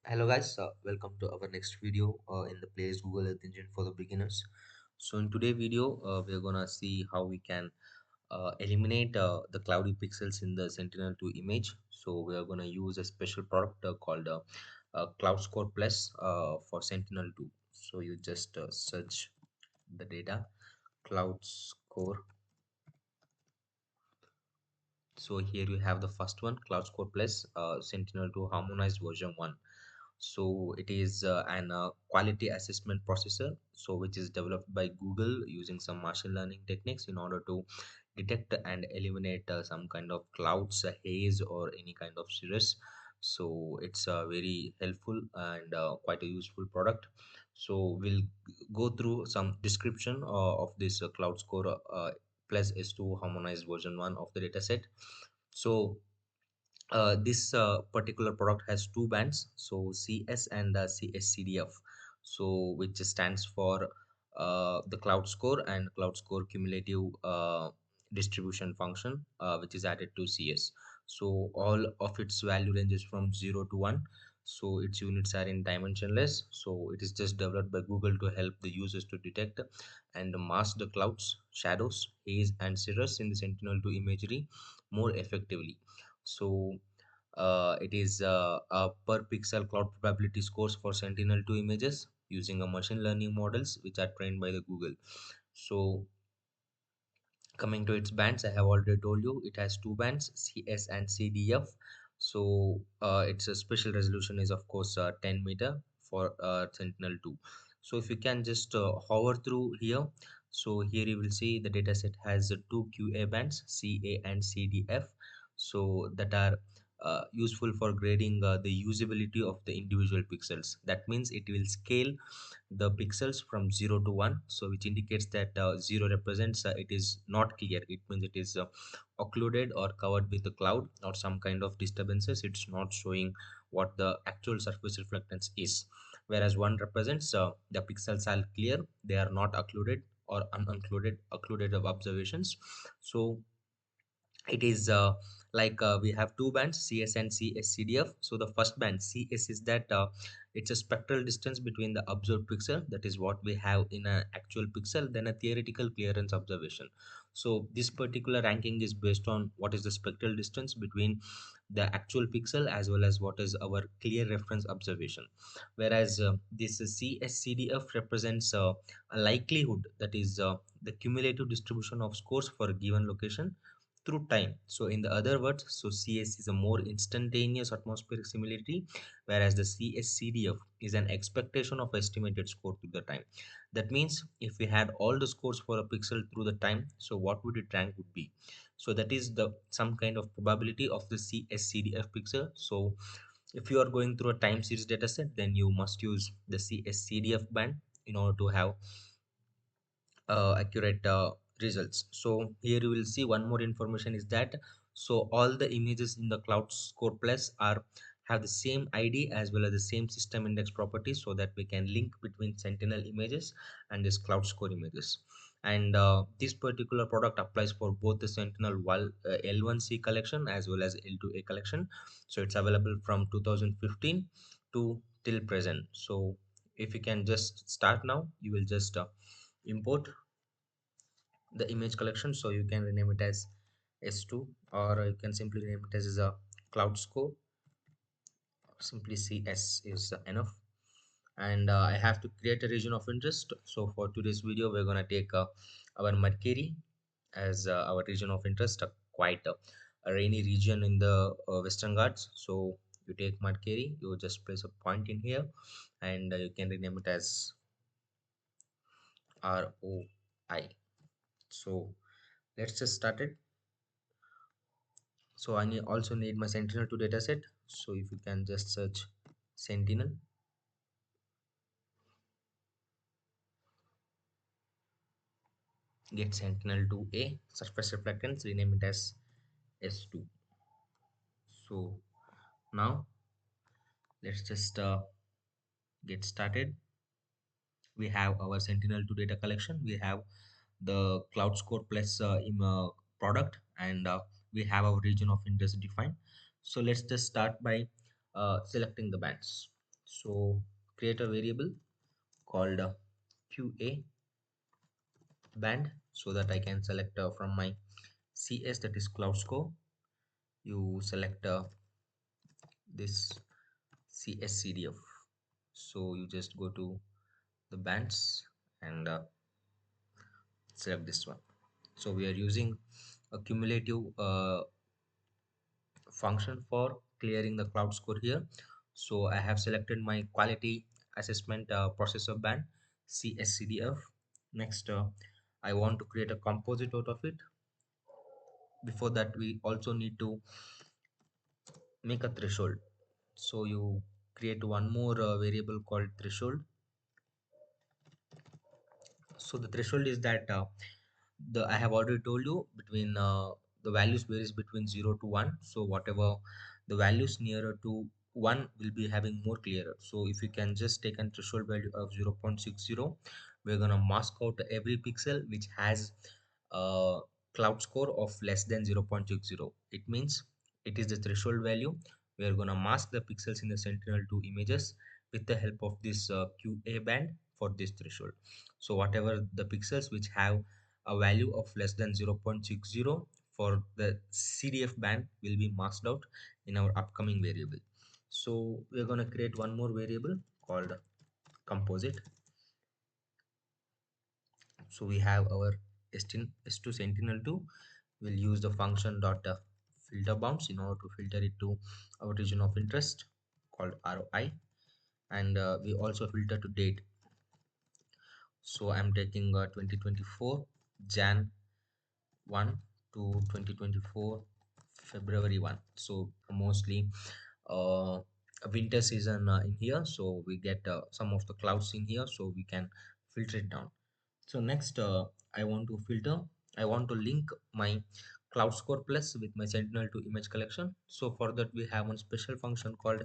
Hello guys, welcome to our next video in the place Google Earth Engine for the beginners. So in today's video, we're gonna see how we can eliminate the cloudy pixels in the Sentinel-2 image. So we are gonna use a special product called Cloud Score Plus for Sentinel-2. So you just search the data Cloud Score. So here you have the first one, Cloud Score Plus Sentinel-2 Harmonized version 1. So it is an quality assessment processor, so which is developed by Google using some machine learning techniques in order to detect and eliminate some kind of clouds, haze, or any kind of cirrus. So it's very helpful and quite a useful product. So we'll go through some description of this cloud score plus S2 harmonized version 1 of the dataset. So this particular product has two bands, so CS and CSCDF, so which stands for the cloud score and cloud score cumulative distribution function, which is added to CS. So all of its value ranges from 0 to 1. So its units are in dimensionless. So it is just developed by Google to help the users to detect and mask the clouds, shadows, haze, and cirrus in the Sentinel-2 imagery more effectively. So it is a per pixel cloud probability scores for Sentinel-2 images using a machine learning models which are trained by the Google. So coming to its bands, I have already told you it has two bands, CS and CDF. So its special resolution is of course 10 meter for Sentinel-2. So if you can just hover through here, so here you will see the dataset has two QA bands, CA and CDF, so that are useful for grading the usability of the individual pixels. That means it will scale the pixels from 0 to 1, so which indicates that 0 represents it is not clear. It means it is occluded or covered with a cloud or some kind of disturbances. It's not showing what the actual surface reflectance is, whereas 1 represents the pixels are clear, they are not occluded or unoccluded occluded of observations. So it is we have two bands, CS and CSCDF. So the first band CS is that it's a spectral distance between the observed pixel, that is what we have in an actual pixel, then a theoretical clearance observation. So this particular ranking is based on what is the spectral distance between the actual pixel as well as what is our clear reference observation, whereas this CSCDF represents a likelihood, that is the cumulative distribution of scores for a given location through time. So in the other words, so CS is a more instantaneous atmospheric similarity, whereas the CSCDF is an expectation of estimated score through the time. That means if we had all the scores for a pixel through the time, so what would its rank would be? So that is the some kind of probability of the CSCDF pixel. So if you are going through a time series dataset, then you must use the CSCDF band in order to have accurate results. So here you will see one more information is that, so all the images in the cloud score plus are have the same id as well as the same system index properties, so that we can link between sentinel images and this cloud score images. And this particular product applies for both the sentinel L1C collection as well as L2A collection. So it's available from 2015 to till present. So if you can just start now, you will just import the image collection. So you can rename it as S2, or you can simply rename it as a cloud score, simply CS is enough. And I have to create a region of interest. So for today's video we're going to take our Mercury as our region of interest, quite a rainy region in the Western Ghats. So you take Mercury, you just place a point in here, and you can rename it as ROI. So let's just start it. So I also need my Sentinel-2 dataset. So if you can just search Sentinel, get Sentinel-2A surface reflectance, rename it as S2. So now let's just get started. We have our Sentinel-2 data collection. We have the cloud score plus product, and we have our region of interest defined. So let's just start by selecting the bands. So create a variable called qa band, so that I can select from my cs, that is cloud score. You select this cscdf. So you just go to the bands and select this one. So we are using a cumulative function for clearing the cloud score here. So I have selected my quality assessment processor band cscdf. Next, I want to create a composite out of it. Before that, we also need to make a threshold. So you create one more variable called threshold. So the threshold is that the I have already told you, between the values varies between 0 to 1. So whatever the values nearer to 1 will be having more clearer. So if you can just take a threshold value of 0.60, we're gonna mask out every pixel which has a cloud score of less than 0.60. It means it is the threshold value. We are gonna mask the pixels in the Sentinel-2 images with the help of this qa band for this threshold. So whatever the pixels which have a value of less than 0.60 for the CDF band will be masked out in our upcoming variable. So we're going to create one more variable called composite. So we have our S2 Sentinel-2. We'll use the function dot filter bounds in order to filter it to our region of interest called ROI, and we also filter to date. So I'm taking 2024 Jan 1 to 2024 February 1. So mostly uh, winter season in here, so we get some of the clouds in here, so we can filter it down. So next, I want to link my cloud score plus with my Sentinel-2 image collection. So for that, we have one special function called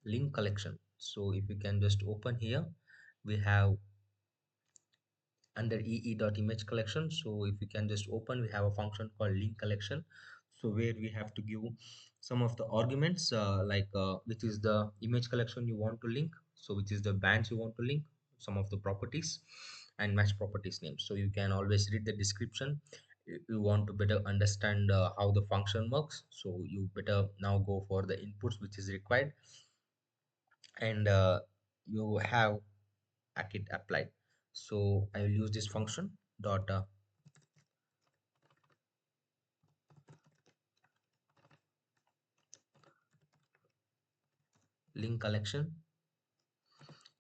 link collection. So if you can just open here, we have under ee.image collection. So if you can just open, we have a function called link collection. So where we have to give some of the arguments, like which is the image collection you want to link, so which is the bands you want to link, some of the properties, and match properties name. So you can always read the description. You want to better understand how the function works, so you better now go for the inputs which is required, and you have it applied. So I will use this function dot link collection.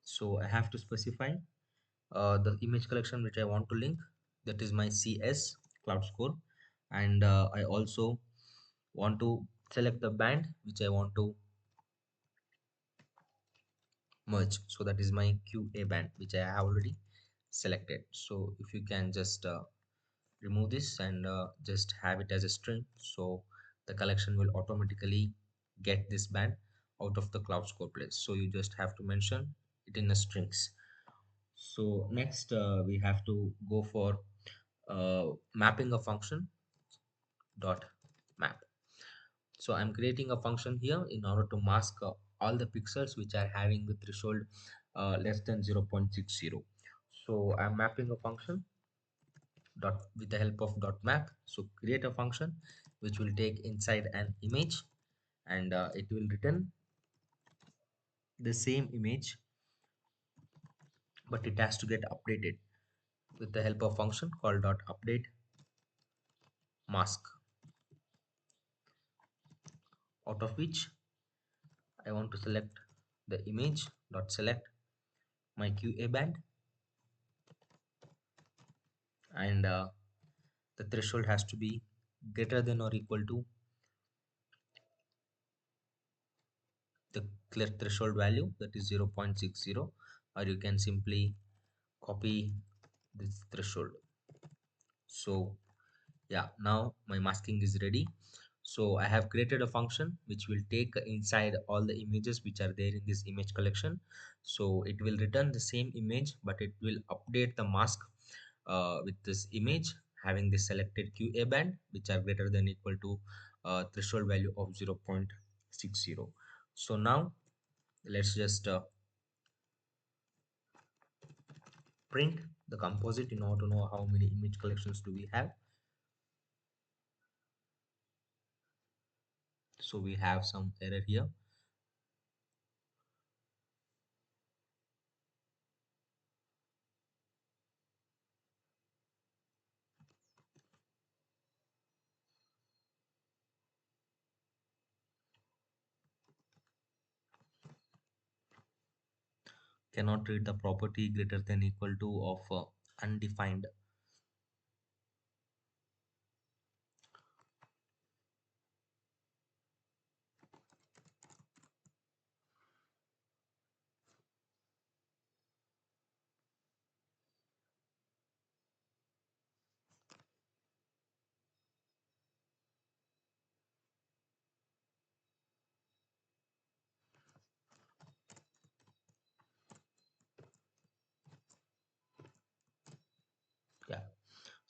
So I have to specify the image collection which I want to link, that is my cs cloud score, and I also want to select the band which I want to merge, so that is my qa band which I have already selected. So if you can just remove this and just have it as a string, so the collection will automatically get this band out of the cloud score place. So you just have to mention it in the strings. So next, we have to go for mapping a function dot map. So I'm creating a function here in order to mask all the pixels which are having the threshold less than 0.60. So I'm mapping a function dot with the help of dot map. So create a function which will take inside an image, and it will return the same image, but it has to get updated with the help of function called dot update mask, out of which I want to select the image dot select my qa band, and the threshold has to be greater than or equal to the clear threshold value, that is 0.60, or you can simply copy this threshold. So yeah, now my masking is ready. So I have created a function which will take inside all the images which are there in this image collection. So it will return the same image, but it will update the mask with this image having the selected qa band which are greater than equal to threshold value of 0.60. So now Let's just print the composite in order to know how many image collections do we have. So we have some error here. Cannot read the property greater than equal to of undefined. Yeah.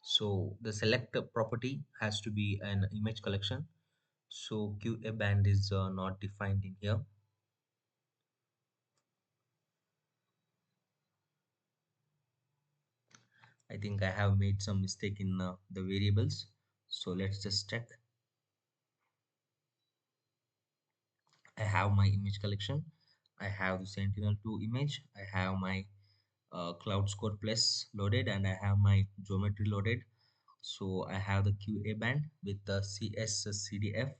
So the select property has to be an image collection. So QA band is not defined in here. I think I have made some mistake in the variables. So let's just check. I have my image collection. I have the Sentinel-2 image. I have my Cloud Score Plus loaded, and I have my geometry loaded. So I have the QA band with the CSCDF,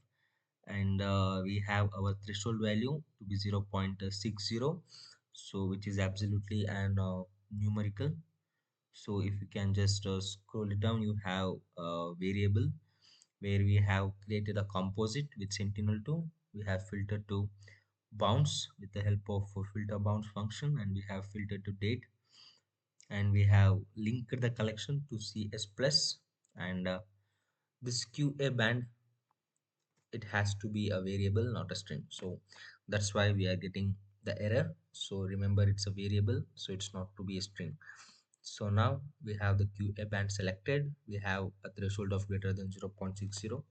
and we have our threshold value to be 0.60, so which is absolutely an numerical. So if you can just scroll it down, you have a variable where we have created a composite with Sentinel-2. We have filtered to bounce with the help of a filter bounce function, and we have filtered to date, and we have linked the collection to CS plus, and this QA band, it has to be a variable, not a string. So that's why we are getting the error. So remember, it's a variable, so it's not to be a string. So now we have the QA band selected. We have a threshold of greater than 0.60.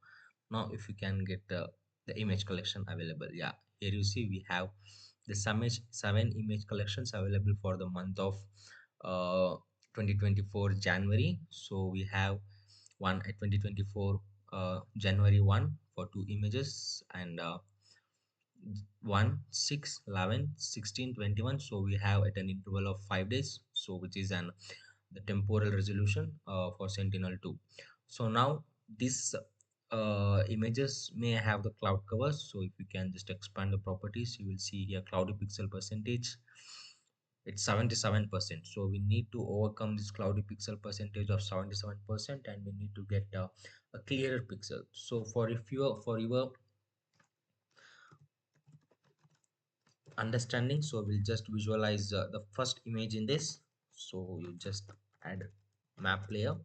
Now if you can get the image collection available, yeah, here you see we have the seven image collections available for the month of uh, 2024 January. So we have one at 2024 January 1 for two images, and 1 6 11 16 21. So we have at an interval of 5 days, so which is an the temporal resolution for Sentinel-2. So now this images may have the cloud covers. So if you can just expand the properties, you will see here cloudy pixel percentage, it's 77%. So we need to overcome this cloudy pixel percentage of 77%, and we need to get a clearer pixel. So for your understanding, so we'll just visualize the first image in this. So you just add map layer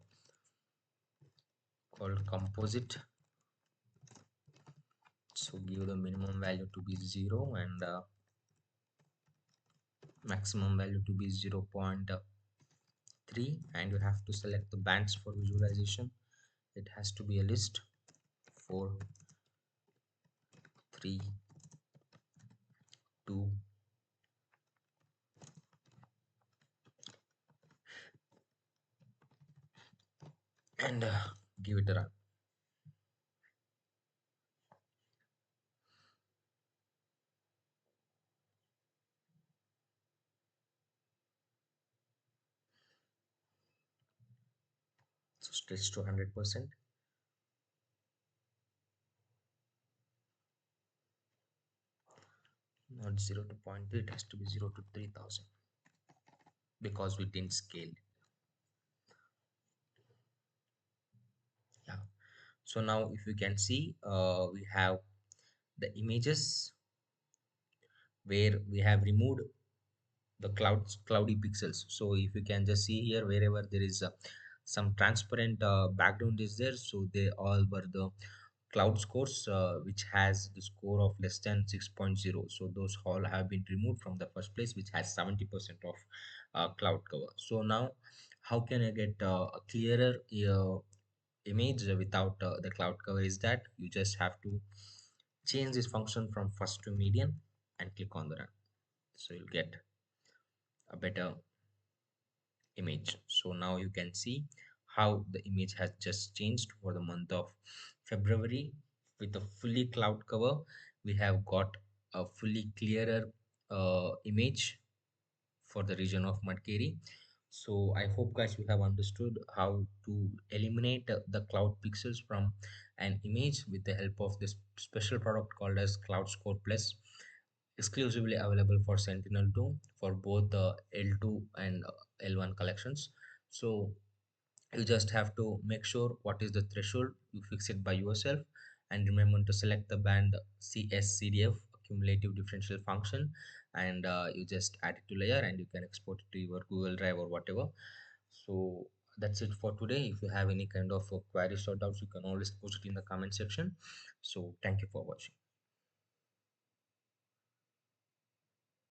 called composite. So give the minimum value to be 0, and maximum value to be 0.3, and you have to select the bands for visualization. It has to be a list: 4, 3, 2, and give it a run. So stretch to 100%, not 0 to 0.3, it has to be 0 to 3000 because we didn't scale. Yeah. So now if you can see, we have the images where we have removed the cloudy pixels. So if you can just see here, wherever there is some transparent background is there, so they all were the cloud scores which has the score of less than 6.0. So those all have been removed from the first place, which has 70% of cloud cover. So now how can I get a clearer image without the cloud cover? Is that you just have to change this function from first to median and click on the run. so you'll get a better image. So now you can see how the image has just changed for the month of February. With a fully cloud cover, we have got a fully clearer image for the region of Madkeri. So I hope guys you have understood how to eliminate the cloud pixels from an image with the help of this special product called as Cloud Score Plus, exclusively available for Sentinel-2 for both the L2 and L1 collections. So you just have to make sure what is the threshold, you fix it by yourself, and remember to select the band CSCDF, cumulative differential function, and you just add it to layer and you can export it to your Google Drive or whatever. So that's it for today. If you have any kind of queries or doubts, you can always post it in the comment section. So thank you for watching.